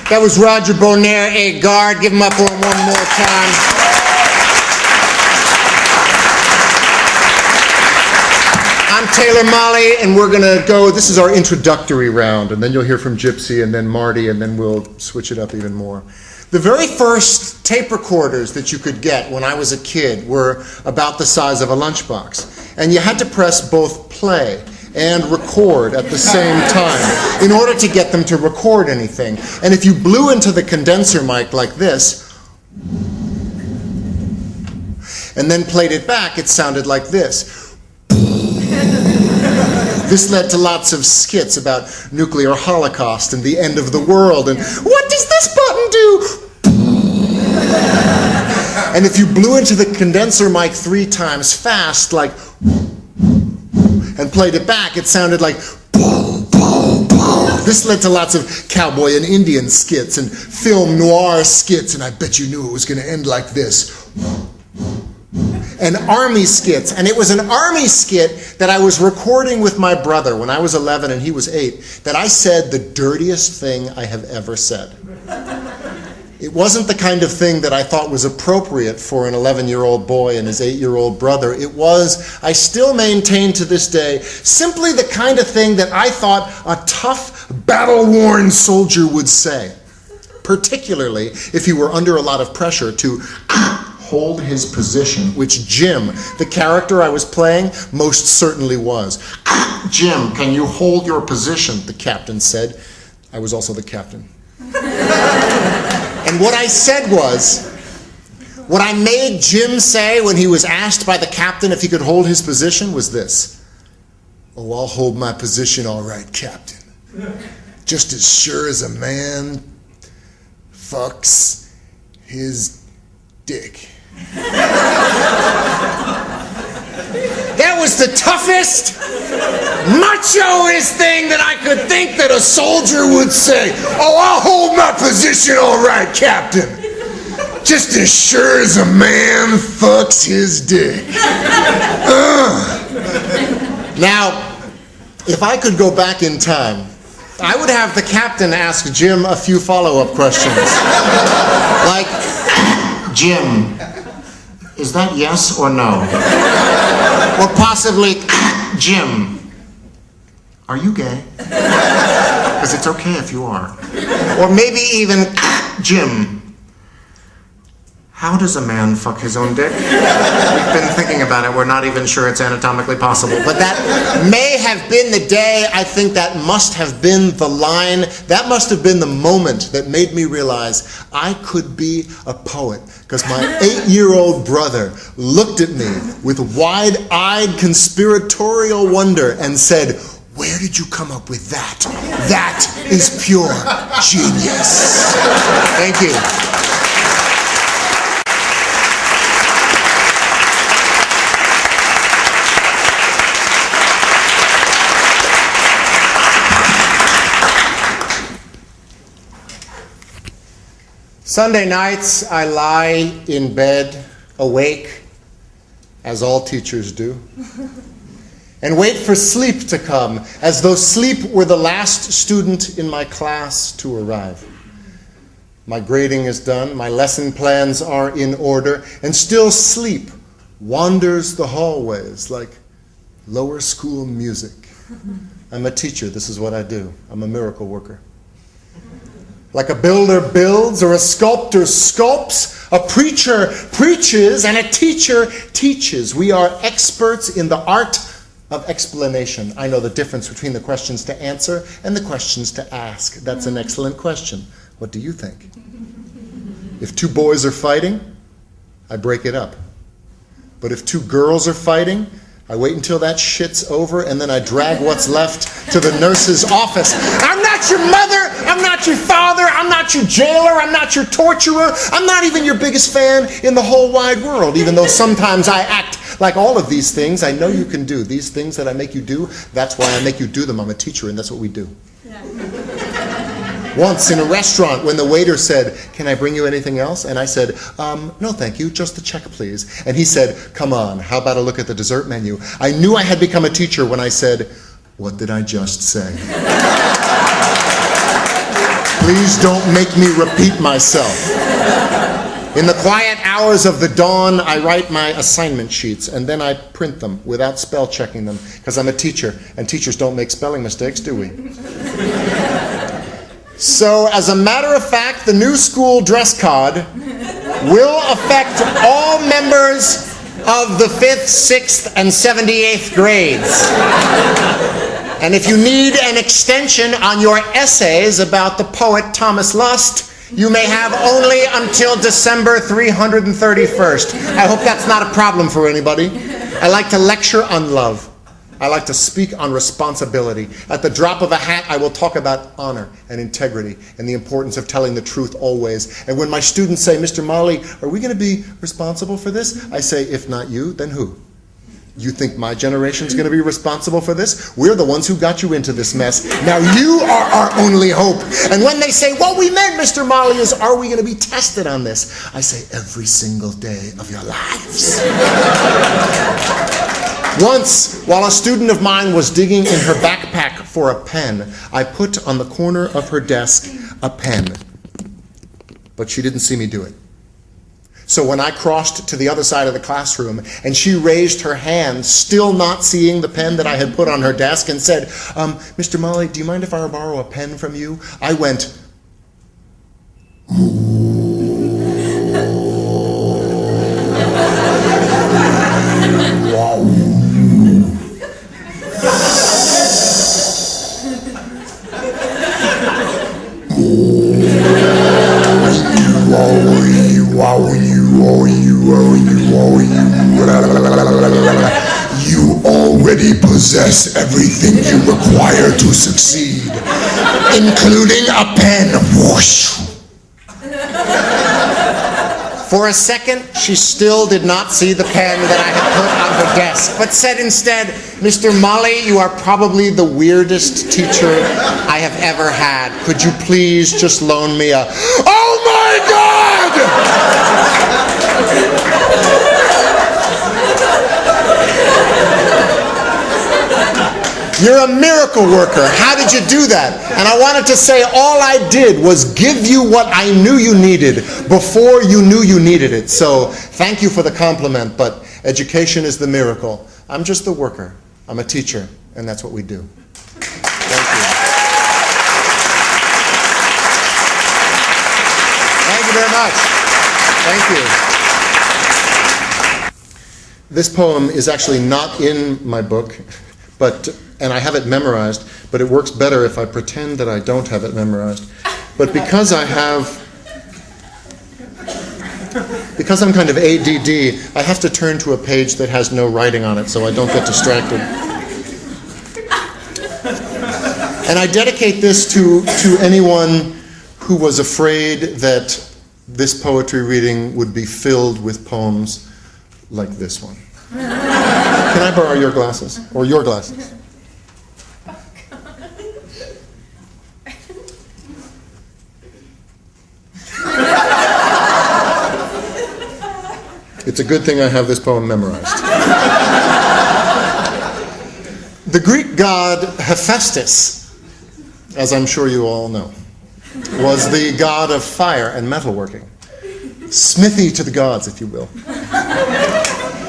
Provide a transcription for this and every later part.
That was Roger Bonair-Agard. Give him up for him one more time. I'm Taylor Molly, and we're going to go, this is our introductory round, and then you'll hear from Gypsy and then Marty, and then we'll switch it up even more. The very first tape recorders that you could get when I was a kid were about the size of a lunchbox, and you had to press both play and record at the same time in order to get them to record anything. And if you blew into the condenser mic like this, and then played it back, it sounded like this. This led to lots of skits about nuclear holocaust and the end of the world, and what does this button do? And if you blew into the condenser mic 3 times fast, like, and played it back, it sounded like boom, boom, boom. This led to lots of cowboy and Indian skits and film noir skits, and I bet you knew it was going to end like this. And army skits. And it was an army skit that I was recording with my brother when I was 11 and he was 8, that I said the dirtiest thing I have ever said. It wasn't the kind of thing that I thought was appropriate for an 11-year-old boy and his 8-year-old brother. It was, I still maintain to this day, simply the kind of thing that I thought a tough, battle-worn soldier would say. Particularly if he were under a lot of pressure to hold his position, which Jim, the character I was playing, most certainly was. Jim, can you hold your position? The captain said. I was also the captain. And what I said was, what I made Jim say when he was asked by the captain if he could hold his position was this. Oh, I'll hold my position all right, Captain. Just as sure as a man fucks his dick. That was the toughest, machoest thing that I could think that a soldier would say. Oh, I'll hold my position all right, Captain. Just as sure as a man fucks his dick. Now, if I could go back in time, I would have the captain ask Jim a few follow-up questions. Like, Jim, is that yes or no? Or possibly, Jim, are you gay? Because it's okay if you are. Or maybe even, Jim, how does a man fuck his own dick? We've been thinking about it. We're not even sure it's anatomically possible. But that may have been the day. I think that must have been the line. That must have been the moment that made me realize I could be a poet. Because my 8-year-old brother looked at me with wide-eyed conspiratorial wonder and said, where did you come up with that? That is pure genius. Thank you. Sunday nights, I lie in bed, awake, as all teachers do, and wait for sleep to come, as though sleep were the last student in my class to arrive. My grading is done, my lesson plans are in order, and still sleep wanders the hallways like lower school music. I'm a teacher, this is what I do. I'm a miracle worker. Like a builder builds or a sculptor sculpts, a preacher preaches, and a teacher teaches. We are experts in the art of explanation. I know the difference between the questions to answer and the questions to ask. That's an excellent question. What do you think? If 2 boys are fighting, I break it up. But if 2 girls are fighting, I wait until that shit's over, and then I drag what's left to the nurse's office. I'm not your mother, I'm not your father, I'm not your jailer, I'm not your torturer, I'm not even your biggest fan in the whole wide world, even though sometimes I act like all of these things I know you can do. These things that I make you do, that's why I make you do them. I'm a teacher, and that's what we do. Once in a restaurant when the waiter said, can I bring you anything else? And I said, no thank you, just the check please. And he said, come on, how about a look at the dessert menu? I knew I had become a teacher when I said, what did I just say? Please don't make me repeat myself. In the quiet hours of the dawn, I write my assignment sheets, and then I print them without spell checking them, because I'm a teacher, and teachers don't make spelling mistakes, do we? So, as a matter of fact, the new school dress code will affect all members of the 5th, 6th, and 78th grades. And if you need an extension on your essays about the poet Thomas Lust, you may have only until December 331st. I hope that's not a problem for anybody. I like to lecture on love. I like to speak on responsibility. At the drop of a hat, I will talk about honor and integrity and the importance of telling the truth always. And when my students say, Mr. Molly, are we going to be responsible for this? I say, if not you, then who? You think my generation's going to be responsible for this? We're the ones who got you into this mess. Now you are our only hope. And when they say, what we meant, Mr. Molly, is are we going to be tested on this? I say, every single day of your lives. Once, while a student of mine was digging in her backpack for a pen, I put on the corner of her desk a pen. But she didn't see me do it. So when I crossed to the other side of the classroom and she raised her hand, still not seeing the pen that I had put on her desk, and said, Mr. Molly, do you mind if I borrow a pen from you? I went, you already possess everything you require to succeed, including a pen. Whoosh. For a second, she still did not see the pen that I had put on her desk, but said instead, Mr. Molly, you are probably the weirdest teacher I have ever had. Could you please just loan me a... Oh my God! You're a miracle worker. How did you do that? And I wanted to say all I did was give you what I knew you needed before you knew you needed it. So thank you for the compliment, but education is the miracle. I'm just the worker. I'm a teacher, and that's what we do. Thank you. Thank you very much. Thank you. This poem is actually not in my book, and I have it memorized, but it works better if I pretend that I don't have it memorized. But because I'm kind of ADD, I have to turn to a page that has no writing on it so I don't get distracted. And I dedicate this to anyone who was afraid that this poetry reading would be filled with poems like this one. Can I borrow your glasses? Or your glasses? It's a good thing I have this poem memorized. The Greek god Hephaestus, as I'm sure you all know, was the god of fire and metalworking. Smithy to the gods, if you will.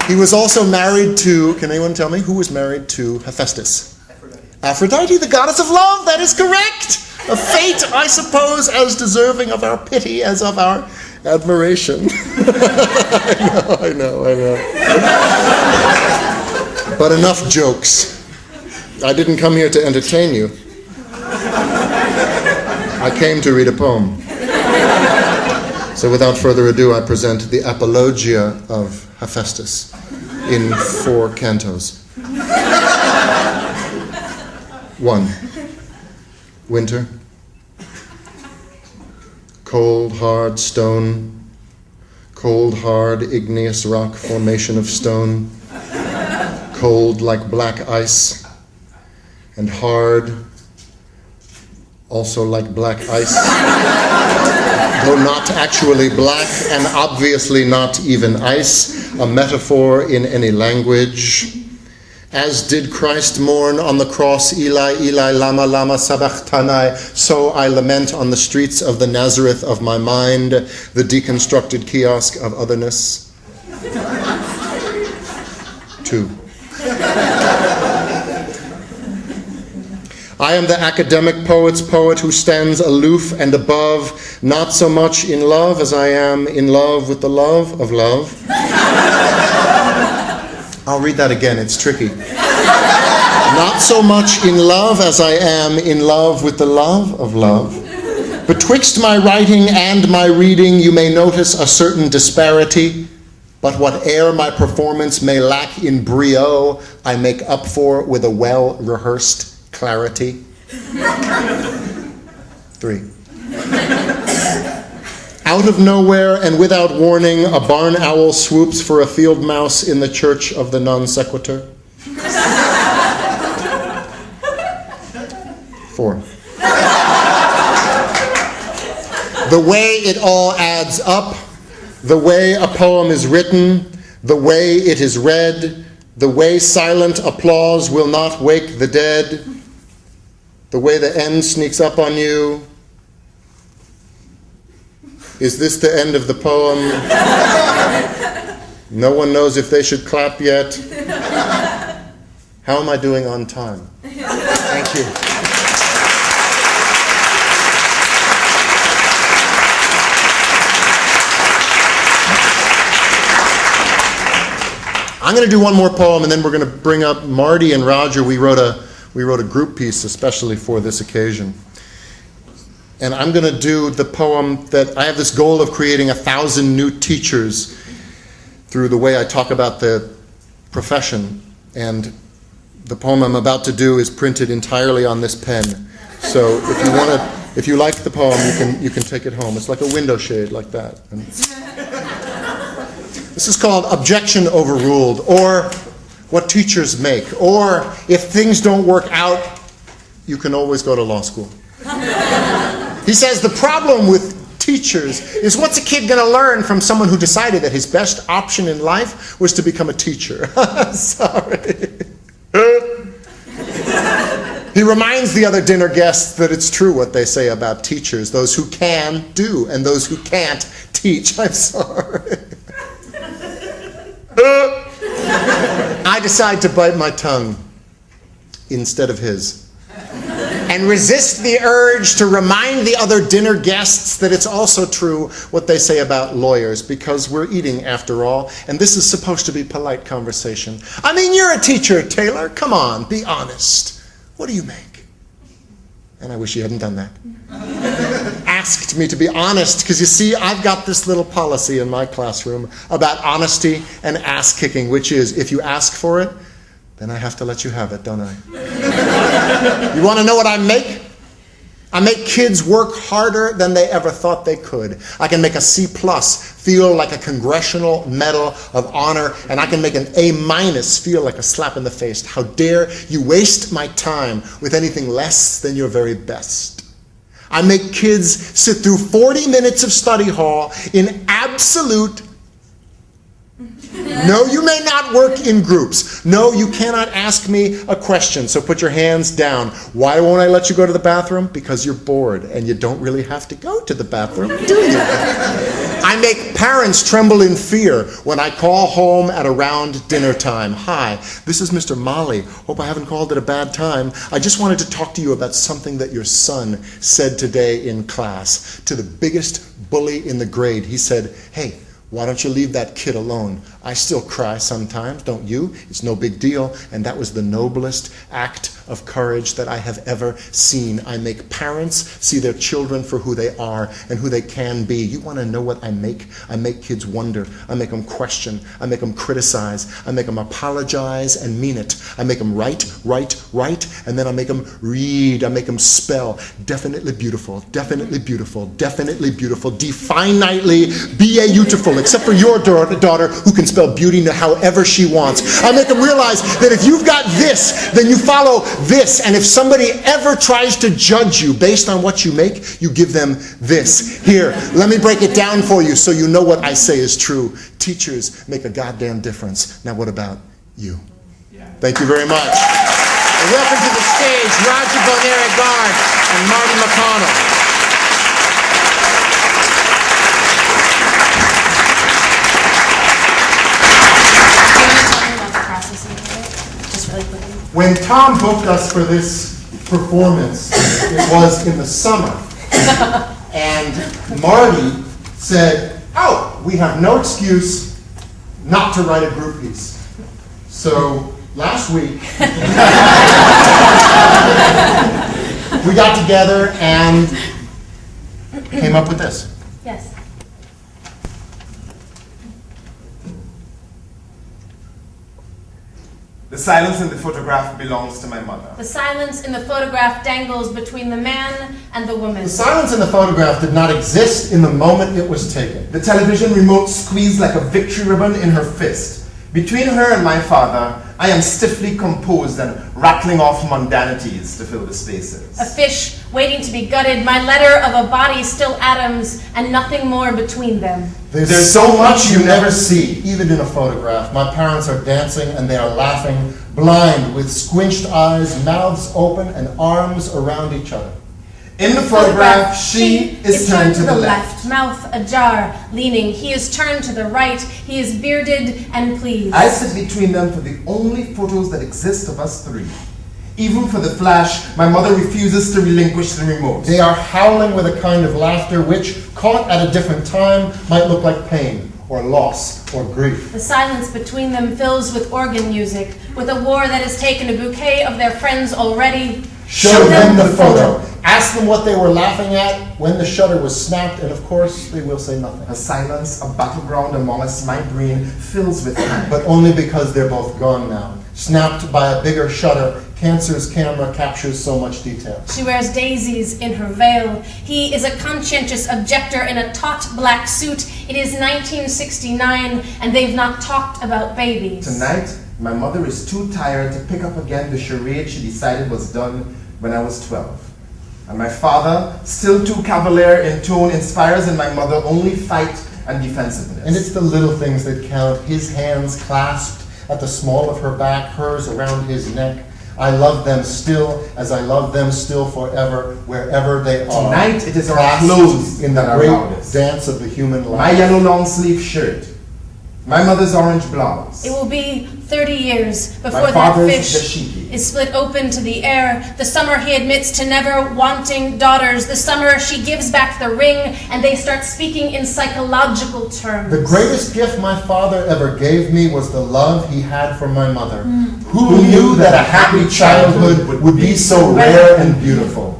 He was also married to, can anyone tell me, who was married to Hephaestus? Aphrodite, the goddess of love, that is correct! A fate, I suppose, as deserving of our pity as of our admiration. I know. But enough jokes. I didn't come here to entertain you. I came to read a poem. So without further ado, I present the Apologia of Hephaestus in 4 cantos. 1. Winter. Cold, hard stone. Cold, hard, igneous rock formation of stone. Cold like black ice. And hard, also like black ice. Though not actually black and obviously not even ice, a metaphor in any language. As did Christ mourn on the cross, Eli, Eli, lama, lama, sabachthani, so I lament on the streets of the Nazareth of my mind, the deconstructed kiosk of otherness. 2. I am the academic poet's poet who stands aloof and above, not so much in love as I am in love with the love of love. I'll read that again, it's tricky. Not so much in love as I am in love with the love of love. Betwixt my writing and my reading you may notice a certain disparity, but whate'er my performance may lack in brio, I make up for with a well-rehearsed clarity. 3. Out of nowhere and without warning, a barn owl swoops for a field mouse in the church of the non sequitur. 4. The way it all adds up, the way a poem is written, the way it is read, the way silent applause will not wake the dead, the way the end sneaks up on you. Is this the end of the poem? No one knows if they should clap yet. How am I doing on time? Thank you. I'm going to do one more poem, and then we're going to bring up Marty and Roger. We wrote a group piece especially for this occasion. And I'm going to do the poem that I have this goal of creating 1,000 new teachers through the way I talk about the profession. And the poem I'm about to do is printed entirely on this pen. So if you like the poem, you can take it home. It's like a window shade like that. And this is called Objection Overruled, or What Teachers Make, or if things don't work out, you can always go to law school. He says the problem with teachers is, what's a kid going to learn from someone who decided that his best option in life was to become a teacher? Sorry. He reminds the other dinner guests that it's true what they say about teachers, those who can do and those who can't teach. I'm sorry. I decide to bite my tongue instead of his, and resist the urge to remind the other dinner guests that it's also true what they say about lawyers, because we're eating after all, and this is supposed to be polite conversation. I mean, you're a teacher, Taylor. Come on, be honest. What do you make? And I wish you hadn't done that. Asked me to be honest, because you see, I've got this little policy in my classroom about honesty and ass-kicking, which is, if you ask for it, then I have to let you have it, don't I? You want to know what I make? I make kids work harder than they ever thought they could. I can make a C+ feel like a Congressional Medal of Honor, and I can make an A- feel like a slap in the face. How dare you waste my time with anything less than your very best? I make kids sit through 40 minutes of study hall in absolute... No, you may not work in groups. No, you cannot ask me a question, so put your hands down. Why won't I let you go to the bathroom? Because you're bored, and you don't really have to go to the bathroom, do you? I make parents tremble in fear when I call home at around dinner time. Hi, this is Mr. Molly. Hope I haven't called at a bad time. I just wanted to talk to you about something that your son said today in class. To the biggest bully in the grade, he said, "Hey, why don't you leave that kid alone? I still cry sometimes, don't you? It's no big deal." And that was the noblest act of courage that I have ever seen. I make parents see their children for who they are and who they can be. You want to know what I make? I make kids wonder. I make them question. I make them criticize. I make them apologize and mean it. I make them write, and then I make them read. I make them spell. Definitely beautiful, definitely beautiful, definitely beautiful, definitely beautiful, except for your daughter who can spell beauty however she wants. I make them realize that if you've got this, then you follow this, and if somebody ever tries to judge you based on what you make, you give them this. Here, let me break it down for you so you know what I say is true. Teachers make a goddamn difference. Now what about you? Yeah. Thank you very much. And welcome to the stage, Roger Bonair-Agard and Marty McConnell. When Tom booked us for this performance, it was in the summer, and Marty said, "Oh, we have no excuse not to write a group piece." So last week, we got together and came up with this. Yes. The silence in the photograph belongs to my mother. The silence in the photograph dangles between the man and the woman. The silence in the photograph did not exist in the moment it was taken. The television remote squeezed like a victory ribbon in her fist. Between her and my father, I am stiffly composed and rattling off mundanities to fill the spaces. A fish waiting to be gutted, my letter of a body still atoms, and nothing more between them. There's so much you never see, even in a photograph. My parents are dancing and they are laughing, blind, with squinched eyes, mouths open, and arms around each other. In the photograph, she is turned to the left. Mouth ajar, leaning. He is turned to the right. He is bearded and pleased. I sit between them for the only photos that exist of us three. Even for the flash, my mother refuses to relinquish the remote. They are howling with a kind of laughter which, caught at a different time, might look like pain, or loss, or grief. The silence between them fills with organ music, with a war that has taken a bouquet of their friends already. Show them the photo. Ask them what they were laughing at when the shutter was snapped, and of course, they will say nothing. A silence, a battleground among us, my brain fills with panic. But only because they're both gone now. Snapped by a bigger shutter, Cancer's camera captures so much detail. She wears daisies in her veil. He is a conscientious objector in a taut black suit. It is 1969, and they've not talked about babies. Tonight, my mother is too tired to pick up again the charade she decided was done when I was 12. And my father, still too cavalier in tone, inspires in my mother only fight and defensiveness. And it's the little things that count. His hands clasped at the small of her back, hers around his neck. I love them still, as I love them still forever, wherever they are. Tonight it is our Clasped clothes in the that are great loudest. dance of the human life. My yellow long sleeve shirt, my mother's orange blouse. It will be 30 years before My that father's fish dashiki. is split open to the air. The summer he admits to never wanting daughters. The summer she gives back the ring and they start speaking in psychological terms. The greatest gift my father ever gave me was the love he had for my mother. Who knew that a happy childhood would be so rare and beautiful?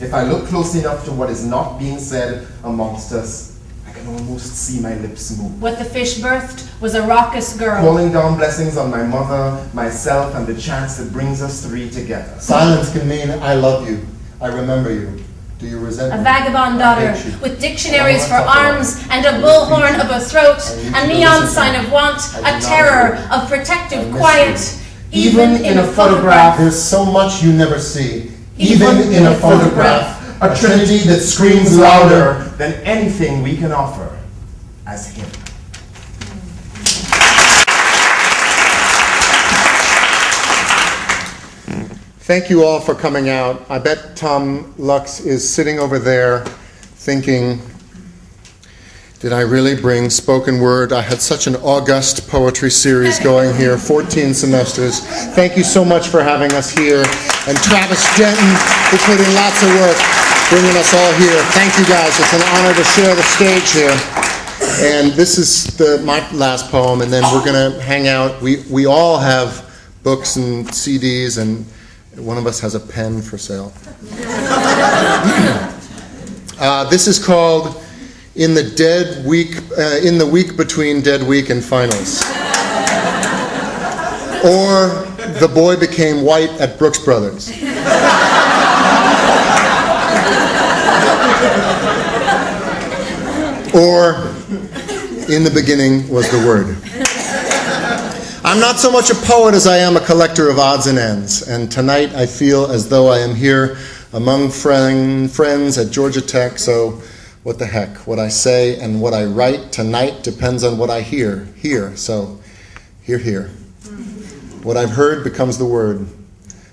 If I look close enough to what is not being said amongst us, I can almost see my lips move. What the fish birthed was a raucous girl. Calling down blessings on my mother, myself, and the chance that brings us three together. Silence can mean I love you, I remember you. Do you resent A me? vagabond I daughter hate you. with dictionaries I for don't wanna talk arms about it. and a I will bullhorn beat of you. a throat, I need a to neon listen sign to of you. want, I a do not terror agree. of protective miss quiet, you. even in a photograph. There's so much you never see, Even even in a photograph. A trinity that screams louder than anything we can offer as him. Thank you all for coming out. I bet Tom Lux is sitting over there thinking, did I really bring spoken word? I had such an august poetry series going here, 14 semesters. Thank you so much for having us here. And Travis Denton, who put in lots of work bringing us all here. Thank you guys. It's an honor to share the stage here. And this is my last poem, and then we're going to hang out. We all have books and CDs, and one of us has a pen for sale. This is called In the Week Between Dead Week and Finals. Or The Boy Became White at Brooks Brothers. Or In the Beginning Was the Word. I'm not so much a poet as I am a collector of odds and ends, and tonight I feel as though I am here among friends at Georgia Tech, so what the heck? What I say and what I write tonight depends on what I hear here, so hear. What I've heard becomes the word.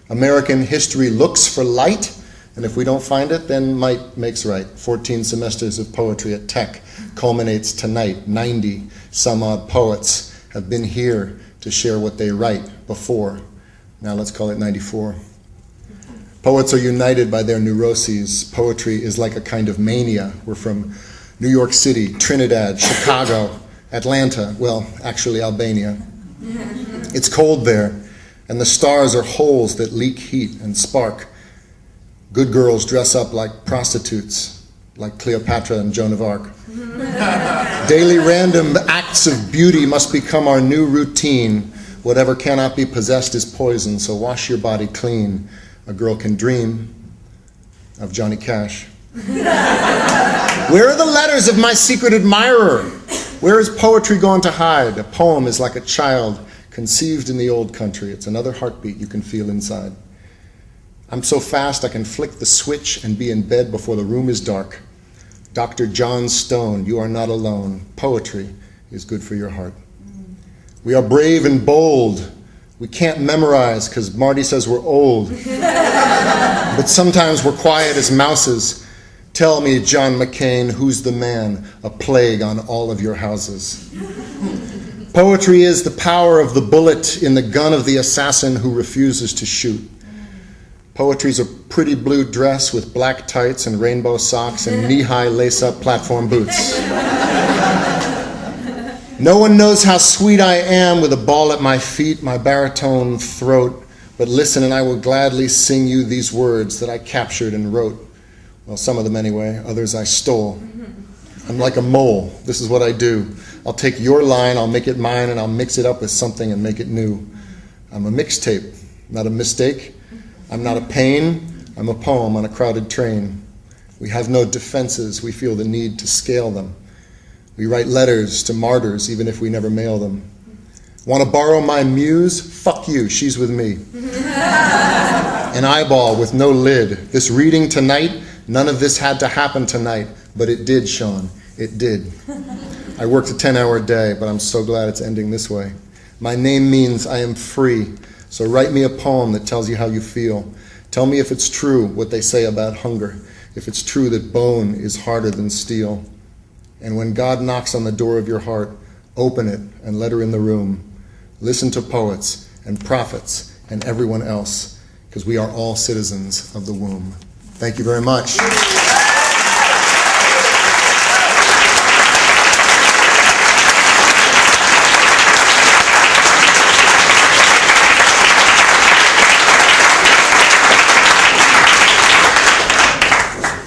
American history looks for light, and if we don't find it, then might makes right. 14 semesters of poetry at Tech culminates tonight. 90 some odd poets have been here to share what they write before. Now let's call it 94. Poets are united by their neuroses. Poetry is like a kind of mania. We're from New York City, Trinidad, Chicago, Atlanta, well, actually Albania. It's cold there, and the stars are holes that leak heat and spark. Good girls dress up like prostitutes, like Cleopatra and Joan of Arc. Daily random acts of beauty must become our new routine. Whatever cannot be possessed is poison, so wash your body clean. A girl can dream of Johnny Cash. Where are the letters of my secret admirer? Where is poetry gone to hide? A poem is like a child conceived in the old country. It's another heartbeat you can feel inside. I'm so fast I can flick the switch and be in bed before the room is dark. Dr. John Stone, you are not alone. Poetry is good for your heart. We are brave and bold. We can't memorize because Marty says we're old. But sometimes we're quiet as mouses. Tell me, John McCain, who's the man? A plague on all of your houses. Poetry is the power of the bullet in the gun of the assassin who refuses to shoot. Poetry's a pretty blue dress with black tights and rainbow socks and knee-high lace-up platform boots. No one knows how sweet I am with a ball at my feet, my baritone throat, but listen and I will gladly sing you these words that I captured and wrote. Well, some of them anyway, others I stole. I'm like a mole. This is what I do. I'll take your line, I'll make it mine, and I'll mix it up with something and make it new. I'm a mixtape, not a mistake. I'm not a pain. I'm a poem on a crowded train. We have no defenses. We feel the need to scale them. We write letters to martyrs even if we never mail them. Want to borrow my muse? Fuck you, she's with me. An eyeball with no lid. This reading tonight, none of this had to happen tonight, but it did, Sean. It did. I worked a 10-hour day, but I'm so glad it's ending this way. My name means I am free, so write me a poem that tells you how you feel. Tell me if it's true what they say about hunger, if it's true that bone is harder than steel. And when God knocks on the door of your heart, open it and let her in the room. Listen to poets and prophets and everyone else, because we are all citizens of the womb. Thank you very much.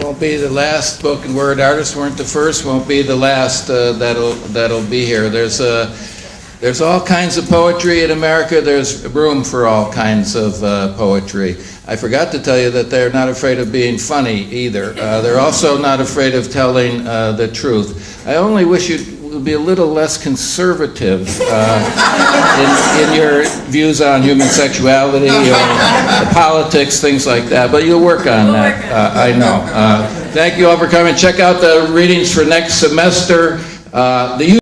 Won't be the last spoken word. Artists weren't the first, won't be the last that'll be here. There's all kinds of poetry in America. There's room for all kinds of poetry. I forgot to tell you that they're not afraid of being funny either. They're also not afraid of telling the truth. I only wish you would be a little less conservative in your views on human sexuality or politics, things like that. But you'll work on that, I know. Thank you all for coming. Check out the readings for next semester.